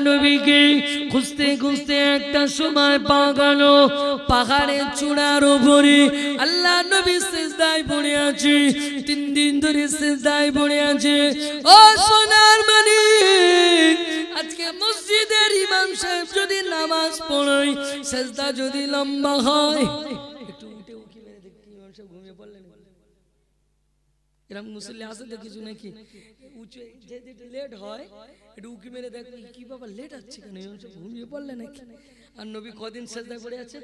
নবীকে খুঁজতে খুঁজতে একটা সময় পাওয়া গেল পাহাড়ের চূড়ার উপরে আল্লাহ নবী সিজদায় পড়ে আছে। 3 দিন ধরে সিজদায় পড়ে আছে। ও সোনার মানিক, আজকে মসজিদের ইমাম সাহেব যদি নামাজ পড়ায়, সিজদা যদি লম্বা হয়, একটু উঠে উকি মেরে দেখতে ইমাম সাহেব ঘুমিয়ে পড়লেন। এরকম মুসল্লি আছে তো কিছু নাকি, উঁচু যেতে লেট হয় একটু উকি মেরে দেখবে কি বাবা লেট আছে কেন, ইমাম সাহেব ঘুমিয়ে পড়লে নাকি। আর নবী কদিন সিজদা পড়ে আছে?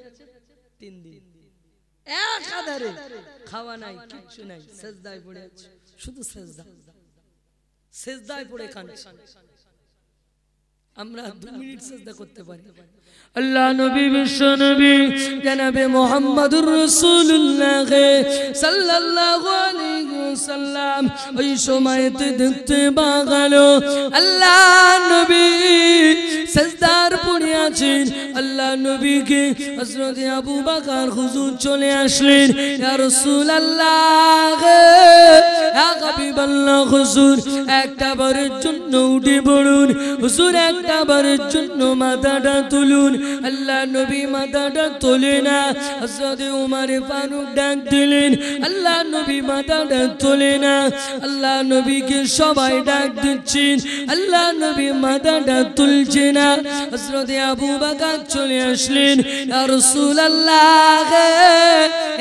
3 দিন। একাধারে খাওয়া নাই, কিচ্ছু নাই, সিজদায় পড়ে আছে, শুধু সিজদা, সিজদায় পড়ে কাঁদছে। আমরা 2 মিনিট সিজদা করতে পারি। আল্লাহ নবী বিশ্ব নবী জনাবে মুহাম্মদুর রাসূলুল্লাহ সাল্লাল্লাহু আলাইহি ওয়াসাল্লাম ওই সময়তে দেখতে পাগল আল্লাহ নবী সিজদার পড়ে আছেন। আল্লাহ নবীকে হযরত আবু বকর হুজুর চলে আসলেন। ইয়া রাসূলুল্লাহ, ইয়া হাবিবাল্লাহ, হুজুর একটা বারের জন্য উঠে পড়ুন, হুজুর একটা বারের জন্য মাথাটা তুলুন। আল্লাহ নবী মাথাটা তোলে না। হযরত উমর ফারুক ডাক দিলেন, আল্লাহ নবী মাথাটা তোলে না। আল্লাহ নবীকে সবাই ডাক দিচ্ছেন, আল্লাহ নবী মাথাটা তুলছে না। হযরত আবু বকর চলে আসলেন। ইয়া রাসূলুল্লাহ,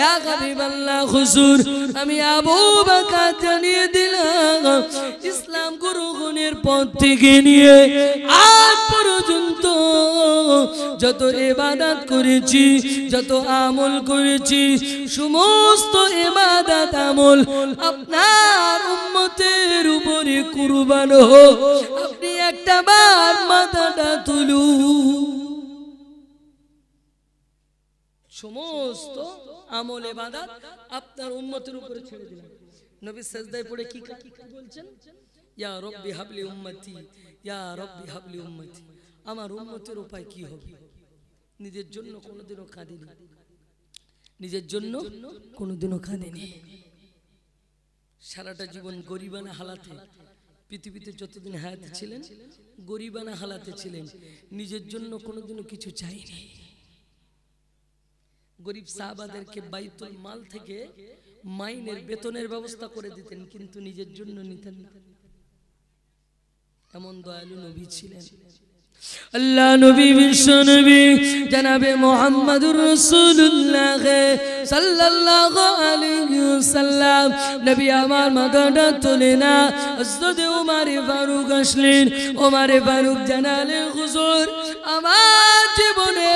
ইয়া হাবিবাল্লাহ, হুজুর আমি আবু বকর জানিয়ে দিলাম ইসলাম গ্রহণের পর থেকে নিয়ে আজ পর্যন্ত যত ইবাদত করেছি, যত আমল করেছি, সমস্ত ইবাদত আমল আপনার উম্মতের উপরে কুরবান হোক। আপনি একটা বার মাথাটা তুলুন। সমস্ত আমল ইবাদত আপনার উম্মতের উপরে ছেড়ে দিলাম। নবী সিজদায় পড়ে কি বলছেন? ইয়া রাব্বি হাবলি উম্মতি, ইয়া রাব্বি হাবলি উম্মতি। আমার উম্মতের উপায় কি হবে? নিজের জন্য কোনোদিনও কাঁদেনি, নিজের জন্য কোনোদিনও কাঁদেনি। সারাটা জীবন গরিবানা হালাতে, পৃথিবীতে যতদিন হায়াতে ছিলেন গরিবানা হালাতে ছিলেন, নিজের জন্য কোনোদিনও কিছু চাইনি। গরিব সাহাবাদেরকে বাইতুল মাল থেকে মাইনের বেতনের ব্যবস্থা করে দিতেন, কিন্তু নিজের জন্য নিতেন না। এমন দয়ালু নবী ছিলেন। আল্লাহ নবী বিশ্ব নবী জনাবে মুহাম্মদুর রাসূলুল্লাহ সাল্লাল্লাহু আলাইহি ওয়াসাল্লাম নবী আমার মাথাটা তোলে না। হযরত ওমর ফারুক আসলেন। ওমর ফারুক জানালেন, হুজুর আমার জীবনে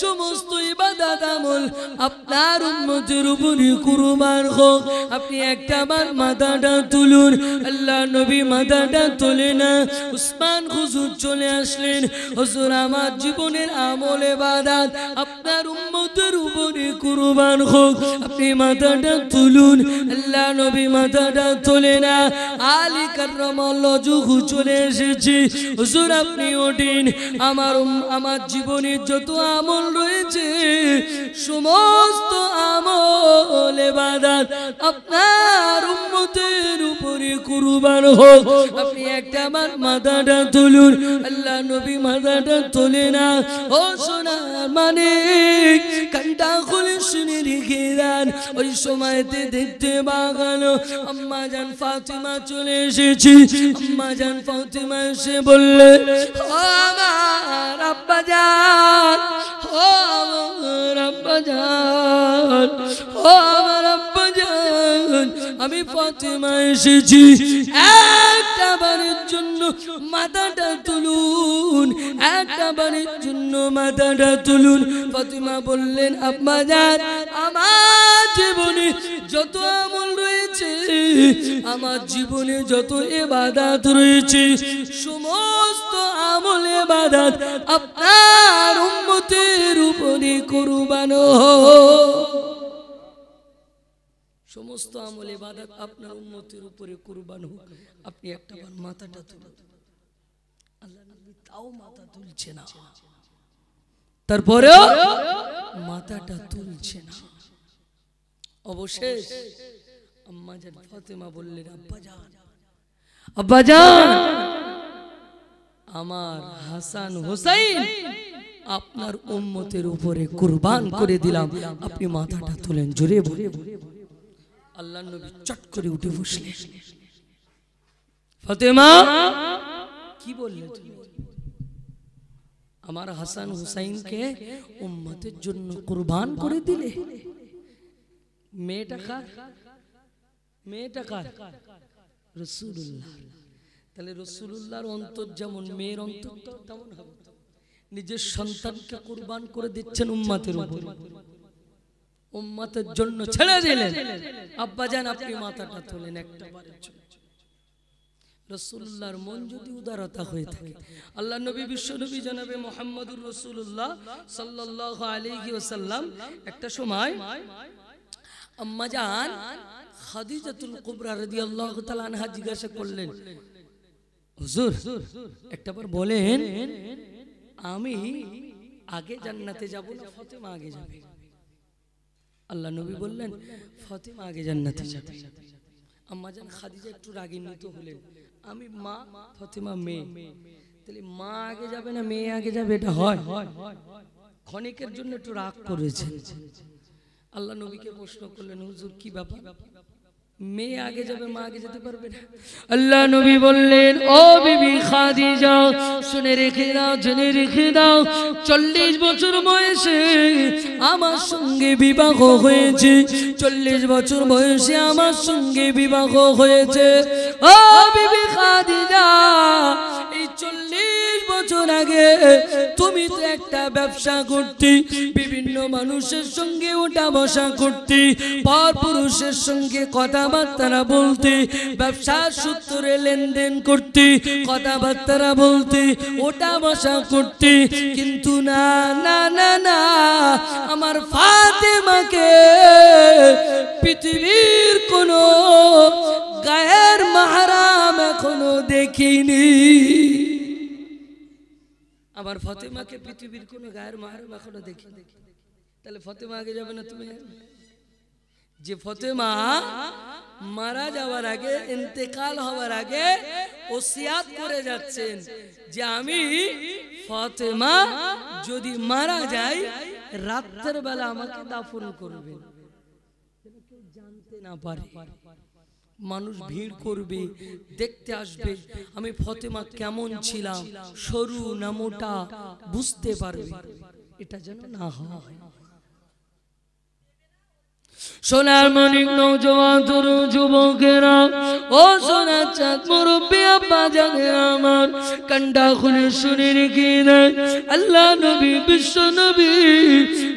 সমস্ত ইবাদত আমল আপনার উম্মতের উপরে কুরবান হোক, আপনি একটা বার মাথাটা তুলুন। আল্লাহ নবী মাথাটা তোলে না। উসমান হুজুর চলে আসলেন, হুজুর আমার জীবনের আমল ইবাদত আপনার উম্মতের উপরে কুরবান হোক, আপনি মাথাটা তুলুন। আল্লাহ নবী মাথাটা তোলে না। আলী কাররামাল্লাহু ওয়াজহু চলে এসেছে, হুজুর আপনি ওঠেন। আমার জীবনের যত আমল রয়েছে সমস্ত আমল ইবাদত আপনার উম্মতের উপরে কুরবান হোক, আপনি একটা বার মাথাটা তুলুন। আল্লাহ নবী মাথাটা তোলে না। ও সোনার মানিক, কানটা খুলে শুনে রেখে দেন। ওই সময়তে দেখতে পাগল আম্মা জান ফাতিমা চলে এসেছি। আম্মা জান ফাতিমা এসে বললে, ও আমার আব্বা জান, ও আমার আব্বা জান, ও আমার আব্বা জান, আমি ফাতিমা এসেছি, একটা বারের জন্য মাথাটা তুলুন, একটা বারের জন্য মাথাটা তুলুন। ফাতিমা বললেন, আব্বা জান আমার জীবনে যত আমল রয়েছে, আমার জীবনে যত ইবাদত রয়েছে, সমস্ত আমল ইবাদত আপনার উম্মতের উপরে কুরবান হোক। সমস্ত আমল ইবাদত আপনার উম্মতের উপরে কুরবান হোক, আপনি একটা বার মাথাটা তুলুন। আল্লাহ নবী তাও মাথা তুলছে না, তারপরেও মাথাটা তুলছে না। অবশেষ আম্মা জান ফাতিমা বললেন, আব্বা জান, আব্বা জান আমার হাসান হুসাইন আপনার উম্মতের উপরে কুরবান করে দিলাম, আপনি মাথাটা তোলেন জোরে বলে। আল্লাহর নবী চট করে উঠে বসলেন। ফাতেমা কি বললে তুমি? আমার হাসান হুসাইনকে উম্মতের জন্য কুরবান করে দিলে। মেয়েটা কার? মেয়েটা কার? রাসূলুল্লাহ। তাহলে রাসূলুল্লাহর অন্তর যেমন মেয়ের অন্তর তেমন হবে। নিজের সন্তানকে কুরবান করে দিচ্ছেন উম্মতের উপর, উম্মতের জন্য ছেড়ে দিলেন। আব্বা জান আপনি মাথাটা তোলেন একটা বারের জন্য। রাসূলুল্লাহর মন যদি উদারতা হয়ে থাকে, আল্লাহ নবী বিশ্ব নবী জনাবে মুহাম্মদুর রাসূলুল্লাহ সাল্লাল্লাহু আলাইহি ওয়াসাল্লাম একটা সময় আম্মা জান খাদিজাতুল কুবরা রাদিয়াল্লাহু তাআলা আনহা জিজ্ঞাসা করলেন, হুজুর একটাবার বলেন আমি আগে জান্নাতে যাব না ফাতেমা আগে যাবে? আল্লাহ নবী বললেন ফাতেমা আগে জান্নাতে যাবে। আম্মা জান খাদিজা একটু রাগান্বিত হলেন, আমি মা ফাতেমা মেয়ে, তাহলে মা আগে যাবে না মেয়ে আগে যাবে? এটা হয়? ক্ষণিকের জন্য একটু রাগ করেছেন। আল্লাহ নবীকে প্রশ্ন করলেন, হুজুর কি ব্যাপার, মেয়ে আগে যাবে মা আগে যেতে পারবে না? আল্লাহ নবী বললেন, ও বিবি খাদিজা শুনে রেখে দাও, জেনে রেখে দাও, 40 বছর বয়সে আমার সঙ্গে বিবাহ হয়েছে, 40 বছর বয়সে আমার সঙ্গে বিবাহ হয়েছে। ও বিবি খাদিজা এই 40 বছর আগে তুমি তো একটা ব্যবসা করতে, বিভিন্ন মানুষের সঙ্গে ওঠা বসা করতে, পর পুরুষের সঙ্গে কথাবার্তা বলতে, ব্যবসার সূত্রে লেনদেন করতে, কথাবার্তা বলতে, ওঠা বসা করতে, কিন্তু না না না না আমার ফাতেমাকে পৃথিবীর কোনো গায়ের মাহরাম এখনো দেখিনি। আমার ফাতেমাকে পৃথিবীর কোনো গায়ের মাহরাম এখনো দেখিনি। তাহলে ফাতেমা আগে যাবে না তুমি? যে ফাতেমা মারা যাওয়ার আগে, ইন্তেকাল হওয়ার আগে ওসিয়াত করে যাচ্ছেন যে আমি ফাতেমা যদি মারা যাই রাতের বেলা আমাকে দাফন করবেন, কেউ জানতে না পারে, মানুষ ভিড় করবে, দেখতে আসবে আমি ফাতেমা কেমন ছিলাম, সরু না মোটা, বুঝতে পারবে, এটা যেন না হয়। সোনার মানিক নওজওয়ান তরুণ যুবকেরা, ও সোনার চাঁদ মুরব্বি আব্বা জানেরা আমার, কান্ডা খুলে শুনে রেখে দেন। আল্লাহ নবী বিশ্ব নবী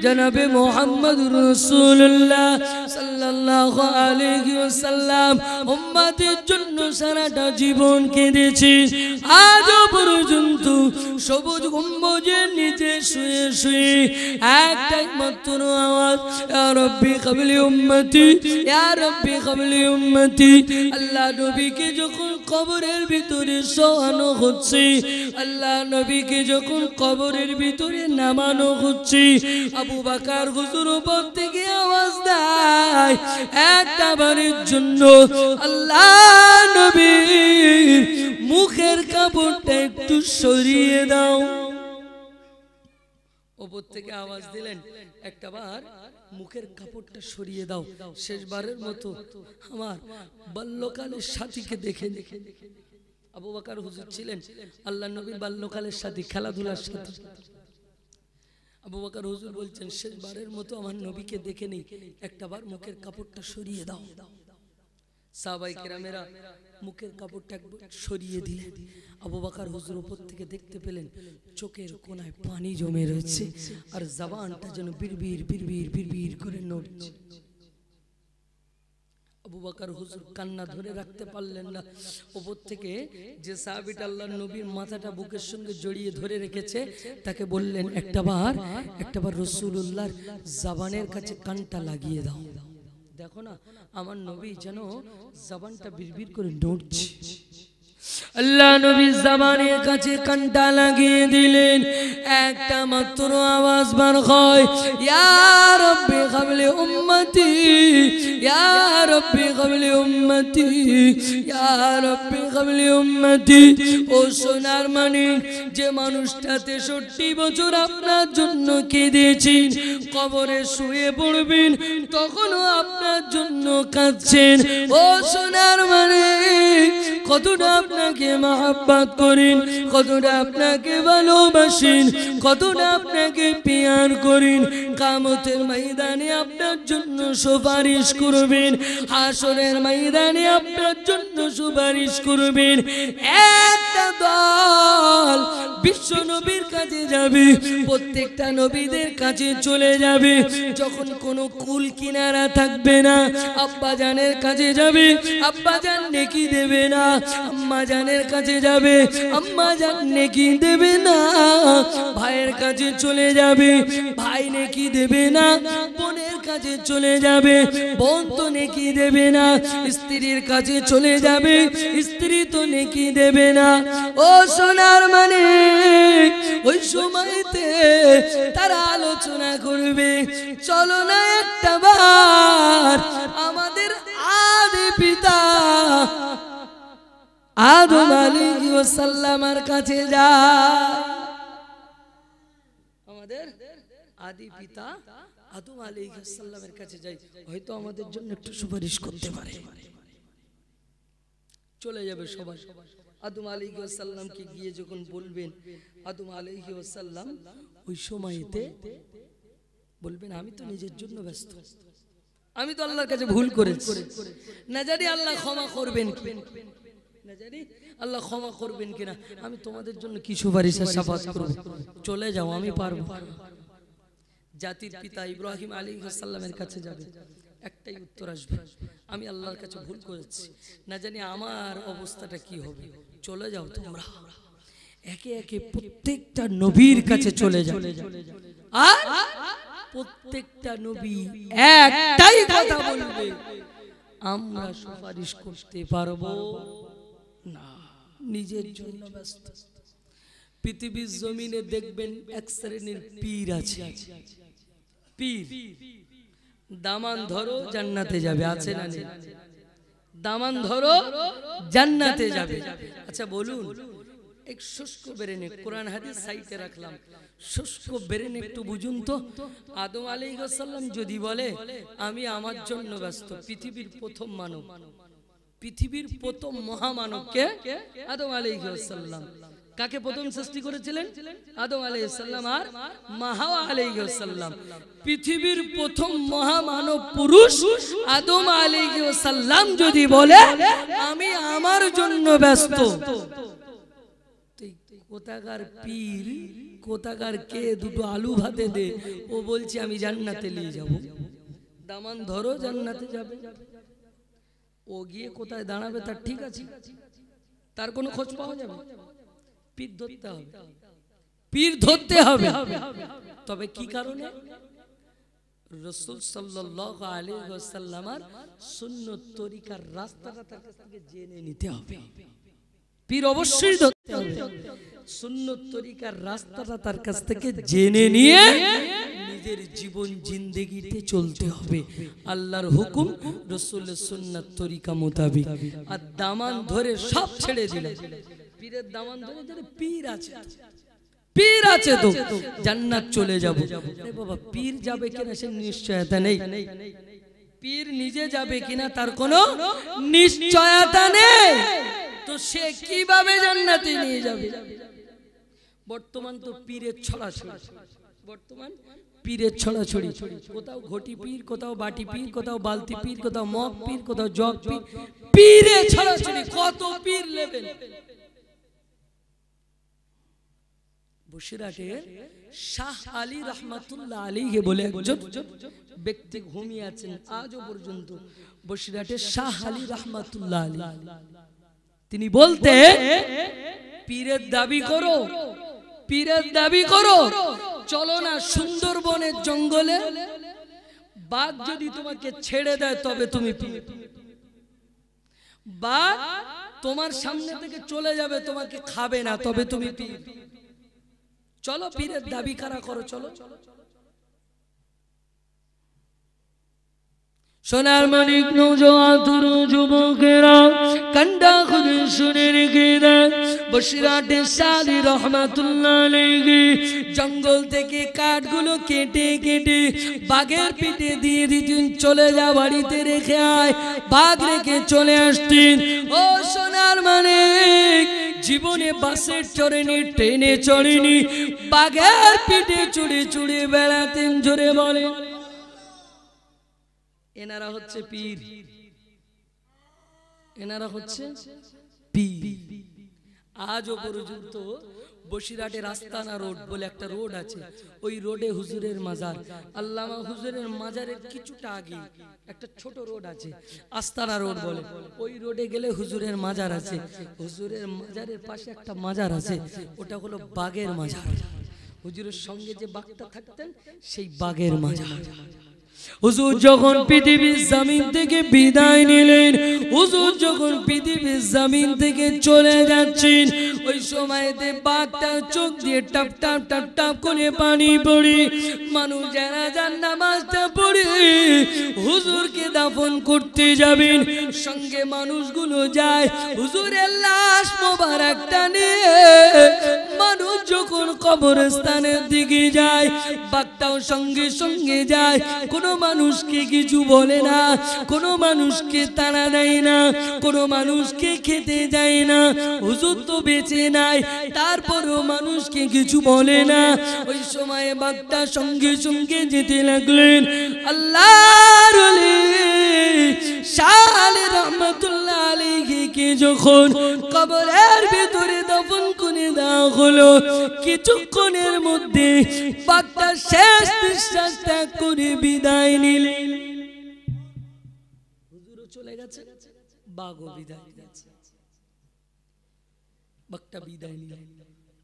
জনাবে মুহাম্মদুর রাসূলুল্লাহ সাল্লাল্লাহু আলাইহি ওয়াসাল্লাম উম্মতের জন্য সারাটা জীবন কেঁদেছে। আজও পর্যন্ত সবুজ গম্বুজের নিচে শুয়ে শুয়ে একটাই মাত্র আওয়াজ, ইয়া রাব্বি ক্বাবলি উম্মতি, ইয়া রাব্বি ক্বাবলি উম্মতি। আল্লাহ নবীকে যখন কবরের ভিতরে শোয়ানো হচ্ছে, আল্লাহ নবীকে যখন কবরের ভিতরে নামানো হচ্ছে, আবু বকর হুজুর উপর থেকে আওয়াজ দেয় একটা বারের জন্য আল্লাহ নবীর মুখের কাপড়টা একটু সরিয়ে দাও। উপর থেকে আওয়াজ দিলেন একটা বার মুখের কাপড়টা সরিয়ে দাও, শেষবারের মতো আমার বাল্যকালের সাথীকে দেখে দেখে। আবু বকর হুজুর ছিলেন আল্লাহ নবীর বাল্যকালের সাথী, খেলাধুলার সাথী। আবু বকর হুজুর বলছেন শেষবারের মতো আমার নবীকে দেখে নেই, একটাবার মুখের কাপড়টা সরিয়ে দাও। সাহাবায়ে কেরামেরা মুখের কাপড়টা একবার সরিয়ে দিলেন। আবু বকর হুজুর উপর থেকে দেখতে পেলেন চোখের কোণায় পানি জমে রয়েছে আর জবানটা যেন বিড়বিড় বিড়বিড় বিড়বিড় করে নড়ছে। আবু বকর হুজুর কান্না ধরে রাখতে পারলেন না। উপর থেকে যে সাহাবীটা আল্লাহর নবীর মাথাটা বুকের সঙ্গে জড়িয়ে ধরে রেখেছে তাকে বললেন একটাবার রাসূলুল্লাহর জবানের কাছে কানটা লাগিয়ে দাও। দেখো না আমার নবী যেন জবানটা বিড়বিড় করে নড়ছে। আল্লাহ নবী জবানের কাছে কানটা লাগিয়ে দিলেন, একটা মাত্র আওয়াজ বার হয়, ইয়া রাব্বি ক্বাবলি উম্মতি, ইয়া রাব্বি ক্বাবলি উম্মতি, ইয়া রাব্বি ক্বাবলি উম্মতি। ও সোনার মানিক, যে মানুষটা 63 বছর আপনার জন্য কেঁদেছেন, কবরে শুয়ে পড়বেন তখনও আপনার জন্য কাঁদছেন। ও সোনার মানিক, কতটা আপনাকে মহব্বত করেন, কতটা আপনাকে ভালোবাসেন, কতটা আপনাকে প্যার করেন, কিয়ামতের ময়দানে আপনার জন্য সুপারিশ করবেন, হাসরের ময়দানে আপনার জন্য সুপারিশ করবেন। একটা দল বিশ্ব নবীর কাছে যাবে, প্রত্যেকটা নবীদের কাছে চলে যাবে। যখন কোনো কুল কিনারা থাকবে না, আব্বা জানের কাছে যাবে, আব্বা জান নেকি দেবে না। আম্মা জানের কাছে যাবে, আম্মা জান নেকি দেবে না। ভাইয়ের কাছে চলে যাবে, ভাই নেকি দেবে না। বোনের কাছে চলে যাবে, বোন তো নেকি দেবে না। স্ত্রীর কাছে চলে যাবে, স্ত্রী তো নেকি দেবে না। ও সোনার মানিক, ওই সময়তে তারা আলোচনা করবে, চলো না একটা বার আমাদের আদি পিতা আদম আলাইহিস সালামের কাছে যায়। আমাদের আদি পিতা আদম আলাইহিস সালামের কাছে যাই, হয়তো আমাদের জন্য একটু সুপারিশ করতে পারে। চলে যাবে সবাই। আদম আলাইহিস সালামকে গিয়ে যখন বলবেন, আদম আলাইহিস সালাম ওই সময়তে বলবেন, আমি তো নিজের জন্য ব্যস্ত, আমি তো আল্লাহর কাছে ভুল করেছি, না জানি আল্লাহ ক্ষমা করবেন কি না জানি আল্লাহ ক্ষমা করবেন কিনা, আমি তোমাদের জন্য কি সুপারিশ আর শাফাত করব, চলে যাও, আমি পারবো। জাতির পিতা ইব্রাহিম আলাইহিস সালামের কাছে যাবে, একটাই উত্তর আসবে, আমি আল্লাহর কাছে ভুল করেছি, না জানি আমার অবস্থাটা কি হবে, চলে যাও তোমরা। একে একে প্রত্যেকটা নবীর কাছে চলে যাও, আর প্রত্যেকটা নবী একটাই কথা বলবে, আমরা সুপারিশ করতে পারবো না, নিজের জন্য ব্যস্ত। পৃথিবীর জমিনে দেখবেন এক শ্রেণীর পীর আছে, পীর দামান ধরো জান্নাতে যাবে, আছে না নেই? দামান ধরো জান্নাতে যাবে। আচ্ছা বলুন, এক শুষ্ক বেরেনে, কোরআন হাদিস সাইডে রাখলাম, শুষ্ক বেরেনে একটু বুঝুন তো, আদম আলাইহিস সালাম যদি বলে আমি আমার জন্য ব্যস্ত, পৃথিবীর প্রথম মানব, পৃথিবীর প্রথম মহামানব কে? আদম আলাইহিস সালাম। কাকে প্রথম সৃষ্টি করেছিলেন? আদম আলাইহিস সালাম আর হাওয়া আলাইহিস সালাম। পৃথিবীর প্রথম মহামানব পুরুষ আদম আলাইহিস সালাম যদি বলে আমি আমার জন্য ব্যস্ত, কোথাকার পীর, কোথাকার কে দুটো আলু ভাতে দে, ও বলছে আমি জান্নাতে নিয়ে যাব, দামান ধরো জান্নাতে যাবে, ও গিয়ে কোথায় দাঁড়াবে তার ঠিক আছে, তার কোনো খোঁজ পাওয়া যাবে? পীর ধরতে হবে, পীর ধরতে হবে। তবে কি কারণে? রাসূল সাল্লাল্লাহু আলাইহি ওয়াসাল্লামের সুন্নাত তরিকার রাস্তাটা তার কাছ থেকে জেনে নিতে হবে। পীর অবশ্যই ধরতে হবে, সুন্নাত তরিকার রাস্তাটা তার কাছ থেকে জেনে নিয়ে নিজের জীবন জিন্দেগিতে চলতে হবে, আল্লাহর হুকুম রাসূলের সুন্নাত তরিকা মোতাবেক। আর দামান ধরে সব ছেড়ে দিলে, পীরের দামান ধরে যারা পীর আছে, পীর আছে তো জান্নাত চলে যাব। আরে বাবা, পীর যাবে কিনা সে নিশ্চয়তা নেই, পীর নিজে যাবে কিনা তার কোনো নিশ্চয়তা নেই, তো সে কিভাবে জান্নাতে নিয়ে যাবে? বর্তমান তো পীরের ছড়াছড়ি, বর্তমান পীরের ছড়াছড়ি, কোথাও ঘটি পীর, কোথাও বাটি পীর, কোথাও বালতি পীর, কোথাও মগ পীর, কোথাও জগ পীর, পীরের ছড়াছড়ি, কত পীর নেবেন। বসিরহাটের শাহ আলী রহমাতুল্লাহ আলাইহি বলে একজন ব্যক্তি ঘুমিয়ে আছেন আজও পর্যন্ত, বসিরহাটের শাহ আলী রহমাতুল্লাহ আলাইহি, তিনি বলতে পীরের দাবি করো, পীরের দাবি করো, চলো না সুন্দরবনের জঙ্গলে, বাঘ যদি তোমাকে ছেড়ে দেয় তবে তুমি পীর, বাঘ তোমার সামনে থেকে চলে যাবে, তোমাকে খাবে না, তবে তুমি পীর। চলো পীরের দাবি কারা করো, চলো। সোনার মানিক নওজোয়ান তরুণ যুবকেরা কান্ডা খুলে শুনে রেখে দেন, বসিরহাটে সালি রহমাতুল্লাহ আলাইহি জঙ্গল থেকে কাঠগুলো কেটে কেটে বাঘের পিঠে দিয়ে দিতেন, চলে যা বাড়িতে রেখে আয়, বাঘ রেখে চলে আসতেন। ও সোনার মানিক জীবনে বাসে চড়েনি, ট্রেনে চড়েনি, বাঘের পিঠে চড়ে চড়ে বেড়াতেন। জোরে বলে এনারা হচ্ছে পীর, এনারা হচ্ছে পীর। আজও পর্যন্ত বসিরহাটে রাস্তানা রোড বলে একটা রোড আছে, ওই রোডে হুজুরের মাজার, আল্লামা হুজুরের মাজারের কিছুটা আগে একটা ছোট রোড আছে, আস্তানা রোড বলে। ওই রোডে গেলে হুজুরের মাজার আছে, হুজুরের মাজারের পাশে একটা মাজার আছে, ওটা হলো বাঘের মাজার। হুজুরের সঙ্গে যে বাঘটা থাকতেন সেই বাঘের মাজার। হুজুর যখন পৃথিবীর জমিন থেকে বিদায় নিলেন, হুজুর যখন পৃথিবীর জমিন থেকে চলে যাচ্ছেন, ওই সময়তে বাঘটা চোখ দিয়ে টপ টপ টপ টপ করে পানি পড়ে, মানুষ জানাজার নামাজটা পড়ে হুজুরকে দাফন করতে যাবেন, সঙ্গে মানুষগুলো যায়, হুজুরের লাশ মোবারকটা নিয়ে মানুষ যখন কবরস্থানের দিকে যায়, বাঘটাও সঙ্গে সঙ্গে যায়। কোনো মানুষকে কিছু বলে না, কোনো মানুষকে তাড়া দেয় না, কোনো মানুষকে খেতে যায় না। হুজুর তো বেঁচে নাই, তারপরেও মানুষকে কিছু বলে না। ওই সময় বাঘটা সঙ্গে সঙ্গে যেতে লাগলেন। আল্লাহর ওলি সালে রহমাতুল্লাহ আলাইহিকে যখন কবরের ভিতরে দাফন করে দেওয়া হলো, কিছুক্ষণের মধ্যে বাঘটা শেষ নিঃশ্বাস ত্যাগ করে বিদায় নিলেন। হুজুরও চলে গেছে, বাঘও বিদায় গেছে, বাঘটা বিদায় নিলেন।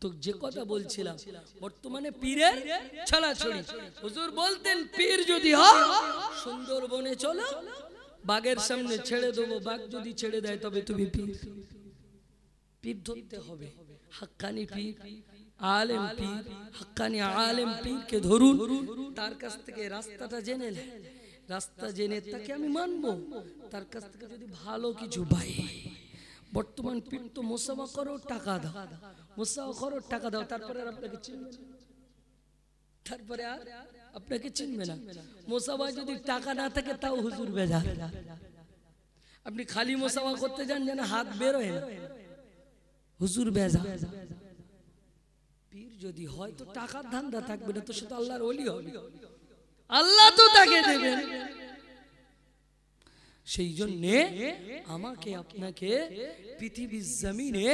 তো যে কথা বলছিলাম, বর্তমানে পীরের ছড়াছড়ি। হুজুর বলতেন পীর যদি হয় সুন্দরবনে চলো, বাঘের সামনে ছেড়ে দেবো, বাঘ যদি ছেড়ে দেয় তবে তুমি পীর। পীর ধরতে হবে, হাক্কানি পীর, আলেম পীর, হাক্কানি আলেম পীরকে ধরুন, তার কাছ থেকে রাস্তাটা জেনে নেন, রাস্তা জেনে তাকে আমি মানবো, তার কাছ থেকে যদি ভালো কিছু পাই। বর্তমান পীর তো মুসাফা করো টাকা দাও, মুসাফা করো টাকা দাও, তারপরে আর আপনাকে চিনবে না, তারপরে আর আপনাকে চিনবে না। মুসাফা যদি টাকা না থাকে তাও হুজুর বেজার। আপনি খালি মুসাফা করতে যান যেন হাত বেরোয় না, হুজুর বেজার। পীর যদি হয় তো টাকার ধান্দা থাকবে না, তো সে তো আল্লাহর ওলি হবে, আল্লাহ তো তাকে দেবেন। সেই জন্য আমাকে আপনাকে পৃথিবীর জমিনে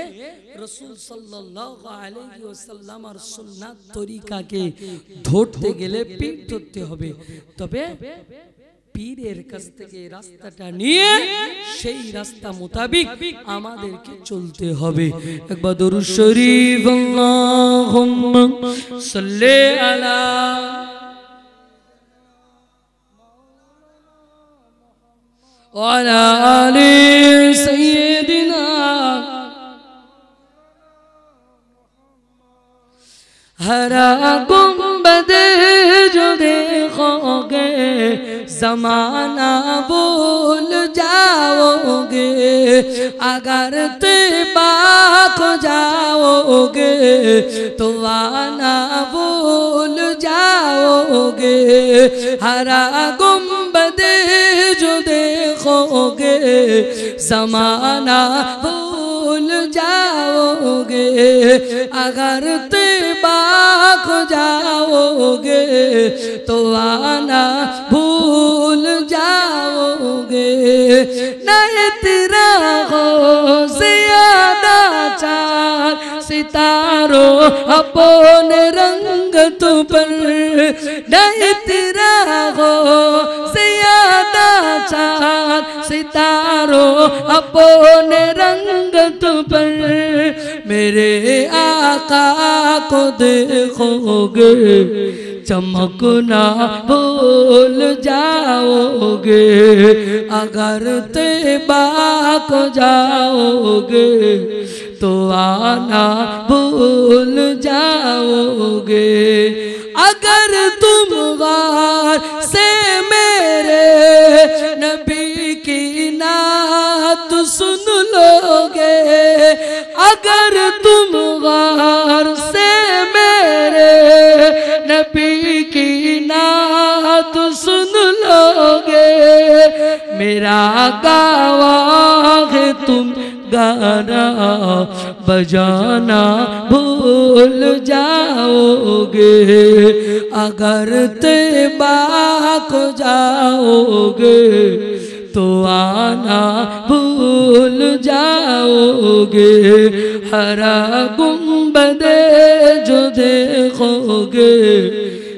রাসূল সাল্লাল্লাহু আলাইহি ওয়াসাল্লামের সুন্নাত তরিকাকে ধরতে গেলে পীর ধরতে হবে। তবে পীরের কাছ থেকে রাস্তাটা নিয়ে সেই রাস্তা মোতাবেক আমাদেরকে চলতে হবে। একবার দরুদ শরীফ আল্লাহুম্মা সাল্লি আলা ওয়ালা আলি সাইয়্যিদিনা हरा गुंबद जो देखोगे ज़माना भूल जाओगे, अगर तिबाक जाओगे तो आना भूल जाओगे। हरा गुंबद जो देखोगे ज़माना भूल जाओगे, अगर तिबाक जाओगे तो आना भूल जाओगे। नहीं तेरा हो ज़्यादा चार सितारों अपने रंग तो पर, नहीं तेरा हो ज़्यादा चार सितारों अपने रंग तो पर, मेरे आका को देखोगे चमकना भूल जाओगे, अगर तैबा को जाओगे तो आना भूल जाओगे। अगर तुम गार से मेरे नबी की नात सुन लोगे, अगर तुम गार से मेरे नबी की नात सुन लोगे, मेरा गवाह तुम गाना बजाना भूल जाओगे, अगर तैबा को जाओगे तो आना भूल जाओगे। हरा गुंबदे जो देखोगे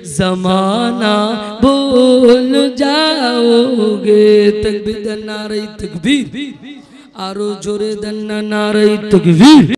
ज़माना भूल जाओगे। तकबीर नारे तकबीर, आरो जोरे दन्ना नारे तकबीर।